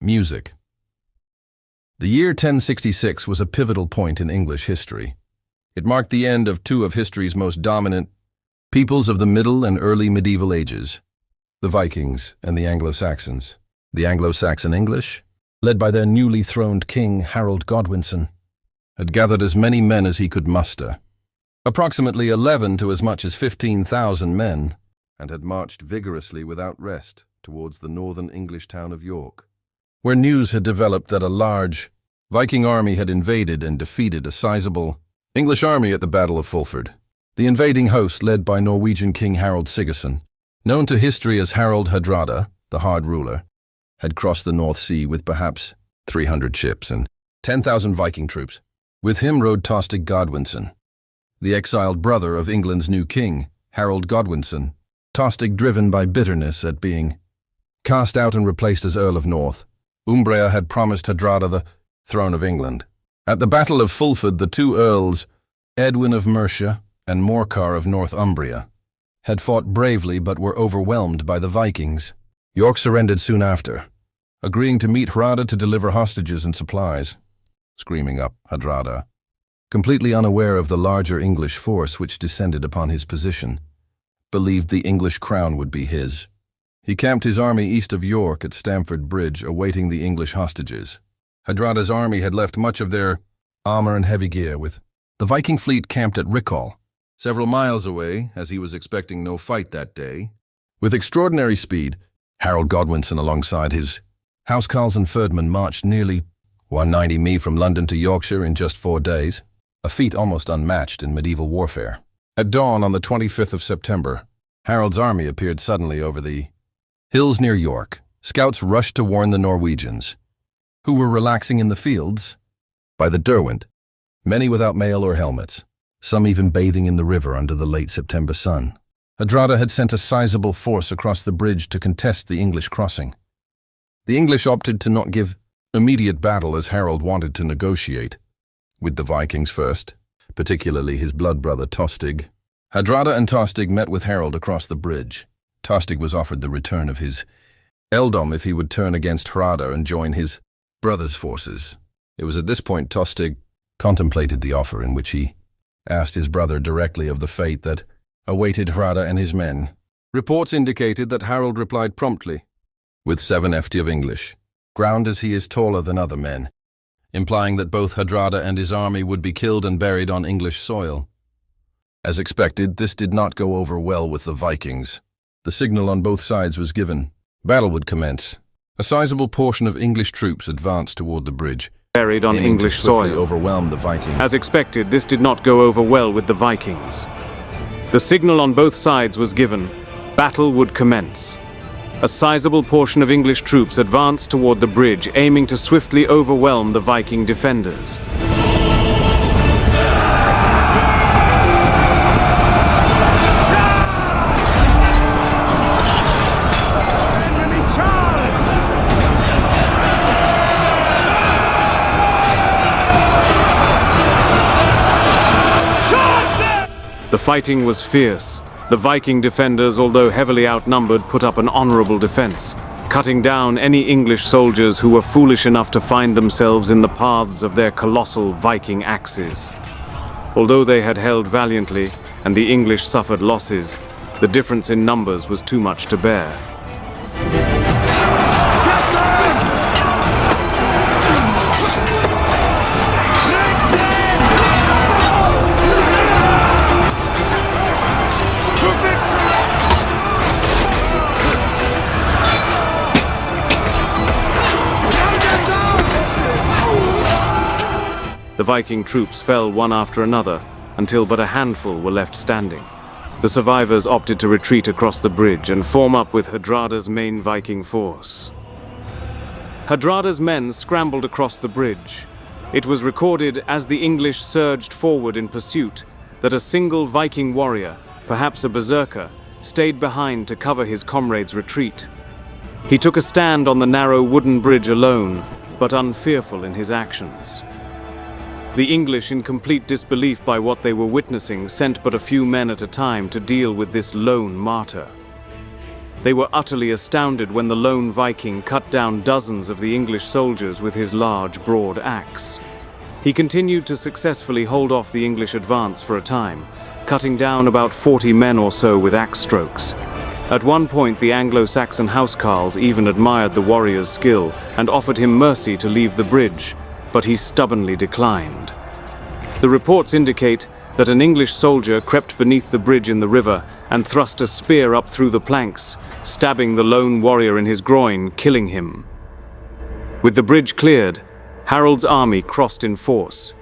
Music. The year 1066 was a pivotal point in English history. It marked the end of two of history's most dominant peoples of the Middle and early medieval ages, the Vikings and the Anglo-Saxons. The Anglo-Saxon English, led by their newly throned king Harold Godwinson, had gathered as many men as he could muster, approximately 11 to as much as 15,000 men, and had marched vigorously without rest towards the northern English town of York, where news had developed that a large Viking army had invaded and defeated a sizable English army at the Battle of Fulford. The invading host, led by Norwegian King Harald Sigurdsson, known to history as Harald Hardrada, the Hard Ruler, had crossed the North Sea with perhaps 300 ships and 10,000 Viking troops. With him rode Tostig Godwinson, the exiled brother of England's new king, Harold Godwinson. Tostig, driven by bitterness at being cast out and replaced as Earl of North Umbria, had promised Hardrada the throne of England. At the Battle of Fulford, the two earls, Edwin of Mercia and Morcar of Northumbria, had fought bravely but were overwhelmed by the Vikings. York surrendered soon after, agreeing to meet Hardrada to deliver hostages and supplies. Screaming up, Hardrada, completely unaware of the larger English force which descended upon his position, believed the English crown would be his. He camped his army east of York at Stamford Bridge, awaiting the English hostages. Hardrada's army had left much of their armor and heavy gear, with the Viking fleet camped at Rickall, several miles away, as he was expecting no fight that day. With extraordinary speed, Harold Godwinson, alongside his housecarls and ferdmen, marched nearly 190 mi from London to Yorkshire in just 4 days, a feat almost unmatched in medieval warfare. At dawn on the 25th of September, Harold's army appeared suddenly over the hills near York. Scouts rushed to warn the Norwegians, who were relaxing in the fields by the Derwent, many without mail or helmets, some even bathing in the river under the late September sun. Hardrada had sent a sizable force across the bridge to contest the English crossing. The English opted to not give immediate battle, as Harold wanted to negotiate with the Vikings first, particularly his blood brother Tostig. Hardrada and Tostig met with Harold across the bridge. Tostig was offered the return of his earldom if he would turn against Hardrada and join his brother's forces. It was at this point Tostig contemplated the offer, in which he asked his brother directly of the fate that awaited Hardrada and his men. Reports indicated that Harold replied promptly, with 7 ft of English, ground as he is taller than other men, implying that both Hardrada and his army would be killed and buried on English soil. As expected, this did not go over well with the Vikings. The signal on both sides was given. Battle would commence. A sizable portion of English troops advanced toward the bridge, buried on English soil. Overwhelm the Vikings. As expected, this did not go over well with the Vikings. The signal on both sides was given. Battle would commence. A sizable portion of English troops advanced toward the bridge, aiming to swiftly overwhelm the Viking defenders. The fighting was fierce. The Viking defenders, although heavily outnumbered, put up an honorable defense, cutting down any English soldiers who were foolish enough to find themselves in the paths of their colossal Viking axes. Although they had held valiantly and the English suffered losses, the difference in numbers was too much to bear. The Viking troops fell one after another, until but a handful were left standing. The survivors opted to retreat across the bridge and form up with Hardrada's main Viking force. Hardrada's men scrambled across the bridge. It was recorded as the English surged forward in pursuit that a single Viking warrior, perhaps a berserker, stayed behind to cover his comrades' retreat. He took a stand on the narrow wooden bridge alone, but unfearful in his actions. The English, in complete disbelief by what they were witnessing, sent but a few men at a time to deal with this lone martyr. They were utterly astounded when the lone Viking cut down dozens of the English soldiers with his large, broad axe. He continued to successfully hold off the English advance for a time, cutting down about 40 men or so with axe strokes. At one point, the Anglo-Saxon housecarls even admired the warrior's skill and offered him mercy to leave the bridge, but he stubbornly declined. The reports indicate that an English soldier crept beneath the bridge in the river and thrust a spear up through the planks, stabbing the lone warrior in his groin, killing him. With the bridge cleared, Harold's army crossed in force.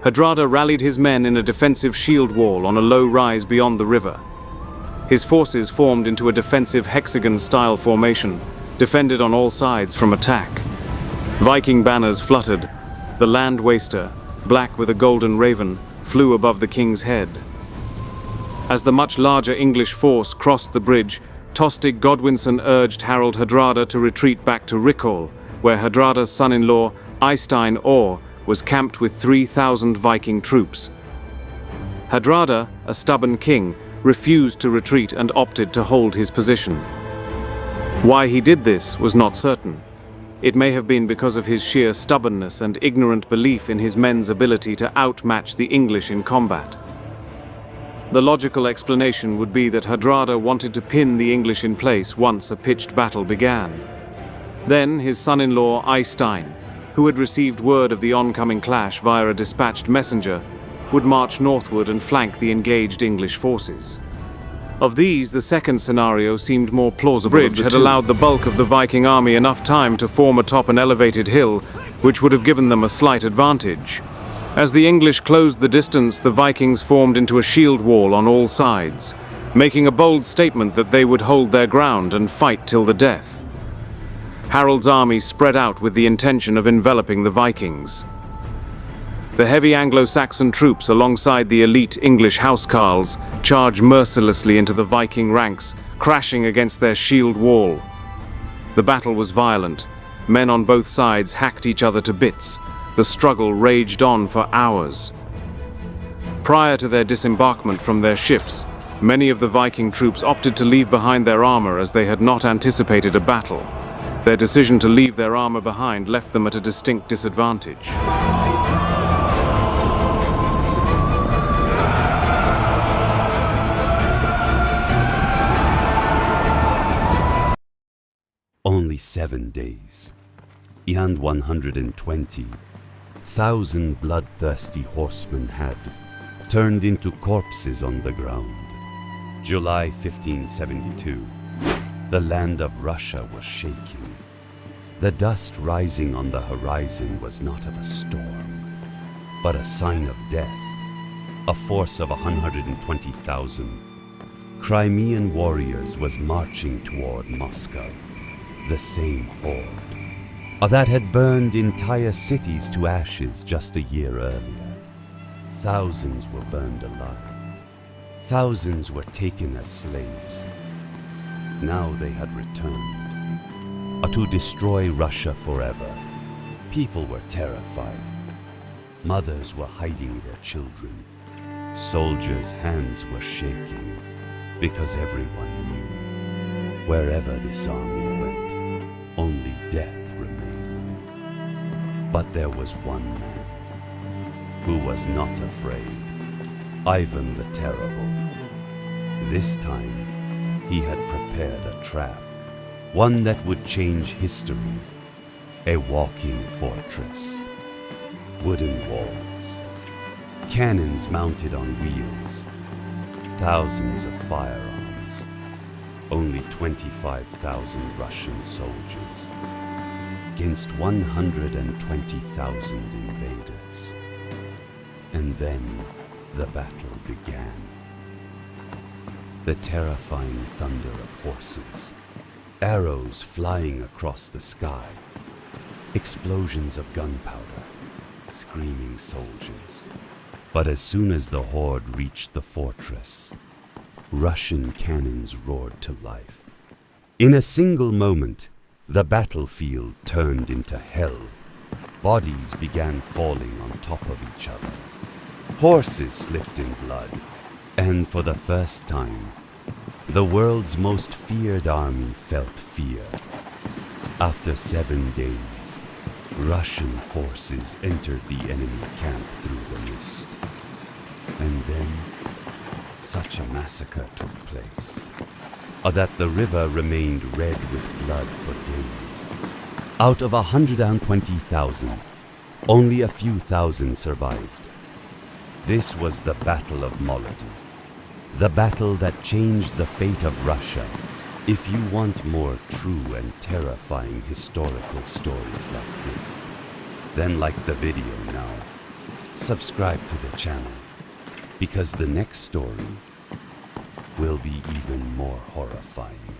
Hardrada rallied his men in a defensive shield wall on a low rise beyond the river. His forces formed into a defensive hexagon-style formation, defended on all sides from attack. Viking banners fluttered. The land waster, black with a golden raven, flew above the king's head. As the much larger English force crossed the bridge, Tostig Godwinson urged Harold Hardrada to retreat back to Rickall, where Hardrada's son-in-law, Eystein Orr, was camped with 3,000 Viking troops. Hardrada, a stubborn king, refused to retreat and opted to hold his position. Why he did this was not certain. It may have been because of his sheer stubbornness and ignorant belief in his men's ability to outmatch the English in combat. The logical explanation would be that Hardrada wanted to pin the English in place once a pitched battle began. Then his son-in-law Eystein, who had received word of the oncoming clash via a dispatched messenger, would march northward and flank the engaged English forces. Of these, the second scenario seemed more plausible. The bridge had allowed the bulk of the Viking army enough time to form atop an elevated hill, which would have given them a slight advantage. As the English closed the distance, the Vikings formed into a shield wall on all sides, making a bold statement that they would hold their ground and fight till the death. Harold's army spread out with the intention of enveloping the Vikings. The heavy Anglo-Saxon troops alongside the elite English housecarls charged mercilessly into the Viking ranks, crashing against their shield wall. The battle was violent. Men on both sides hacked each other to bits. The struggle raged on for hours. Prior to their disembarkment from their ships, many of the Viking troops opted to leave behind their armor as they had not anticipated a battle. Their decision to leave their armor behind left them at a distinct disadvantage. Only 7 days, and 120,000 bloodthirsty horsemen had turned into corpses on the ground. July 1572, the land of Russia was shaking. The dust rising on the horizon was not of a storm, but a sign of death. A force of 120,000 Crimean warriors was marching toward Moscow. The same horde that had burned entire cities to ashes just a year earlier. Thousands were burned alive. Thousands were taken as slaves. Now they had returned to destroy Russia forever. People were terrified. Mothers were hiding their children. Soldiers' hands were shaking because everyone knew wherever this army went, only death remained. But there was one man who was not afraid, Ivan the Terrible. This time, he had prepared a trap, one that would change history, a walking fortress. Wooden walls, cannons mounted on wheels, thousands of firearms, only 25,000 Russian soldiers against 120,000 invaders. And then the battle began. The terrifying thunder of horses, arrows flying across the sky, explosions of gunpowder, screaming soldiers. But as soon as the horde reached the fortress, Russian cannons roared to life. In a single moment, the battlefield turned into hell. Bodies began falling on top of each other. Horses slipped in blood, and for the first time, The world's most feared army felt fear. After 7 days, Russian forces entered the enemy camp through the mist. And then, such a massacre took place, that the river remained red with blood for days. Out of 120,000, only a few thousand survived. This was the Battle of Molotov, the battle that changed the fate of Russia. If you want more true and terrifying historical stories like this, then like the video now. Subscribe to the channel, because the next story will be even more horrifying.